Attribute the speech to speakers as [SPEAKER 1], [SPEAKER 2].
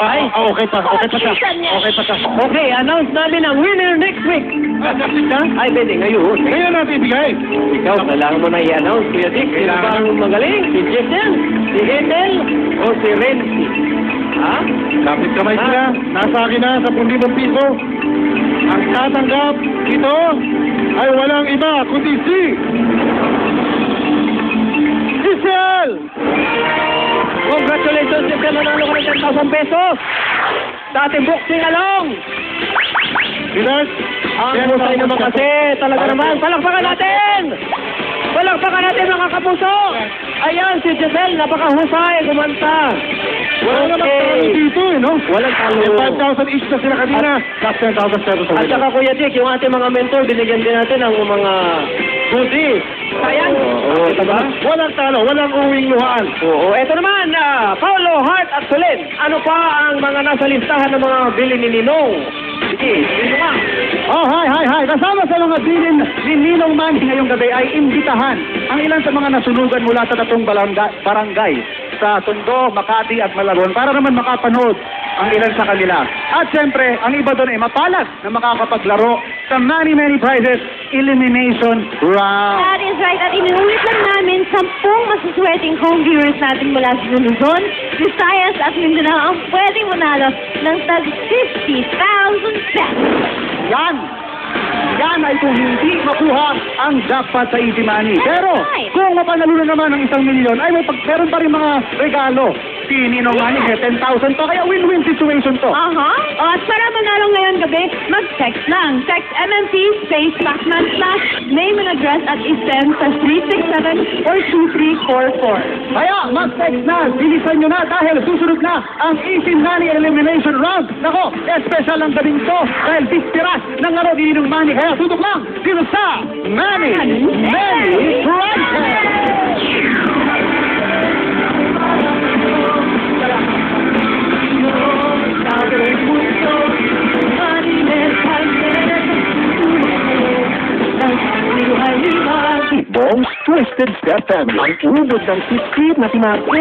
[SPEAKER 1] Ay,
[SPEAKER 2] Okay pa siya. Okay pa siya.
[SPEAKER 1] okay, announce namin ang winner next week. Ay, pwede, ngayon.
[SPEAKER 2] Ngayon natin ibigay.
[SPEAKER 1] Ikaw, kailangan mo na i-announce, Kuya Dick. Sino ba ang magaling? Si Giselle, si Ethel, o si Renzi? Ha?
[SPEAKER 2] Kapit kamay sila. Nasa akin na 10,000 piso. Ang tatanggap ito ay walang iba kundi si Giselle!
[SPEAKER 1] Congratulations, Giselle, nanalo ka ng 10,000 pesos. Sa ating boxing along.
[SPEAKER 2] Silas,
[SPEAKER 1] Ang husay naman kasi, talaga naman. Palakpakan natin! Palakpakan natin mga kapuso! Ayan, si Giselle, napakahusay, kumanta.
[SPEAKER 2] wala naman talo dito no?
[SPEAKER 1] Walang talo.
[SPEAKER 2] May 5,000 each na sila kanina. Plus 10,000 pesos sa
[SPEAKER 1] At saka
[SPEAKER 2] winner.
[SPEAKER 1] Kuya Dick, yung ating mga mentor, binigyan din natin ng mga goodies. Ayan. Oo, diba?
[SPEAKER 2] Walang talo, walang uwing luhaan.
[SPEAKER 1] Oo, eto naman, Paolo, Hart at Solen. Ano pa ang mga nasa listahan ng mga bili ni Ninong? Sige, sino ka?
[SPEAKER 2] Oh, hi. Kasama sa mga bilin ni Ninong Manny ngayong gabi ay imbitahan ang ilan sa mga nasunugan mula sa tatong barangay sa Tondo, Makati at Malabon para naman makapanood ang ilan sa kanila. At siyempre, ang iba doon ay mapalad na makakapaglaro sa many prizes elimination round.
[SPEAKER 3] That is right. At inuulit lang namin 10 masuswerteng home viewers natin mula sa Luzon, Visayas at Mindanao ang pwedeng manalo ng tag 50,000 pesos.
[SPEAKER 2] Yan ay kung hindi makuha ang jackpot sa Easy Money. Pero kung mapanalunan naman ng 1 milyon, ay meron pa rin mga regalo. Si Ninong Manny, 10,000 to. Kaya win-win situation to.
[SPEAKER 3] Aha. At para manalo ngayon gabi, mag-text lang. Text MMP space Pacman / name and address at isend sa 367 or 2344.
[SPEAKER 2] Kaya mag-text na, bilisan nyo na dahil susunod na ang Easy Money Elimination Round. Nako, special ang gabing to dahil bispiras ng araw ni Ninong Manny. Kaya tutok lang dito sa Manny Prizes!
[SPEAKER 4] Bong's Twisted Step Family. Ang unod ng sisip na si Marco.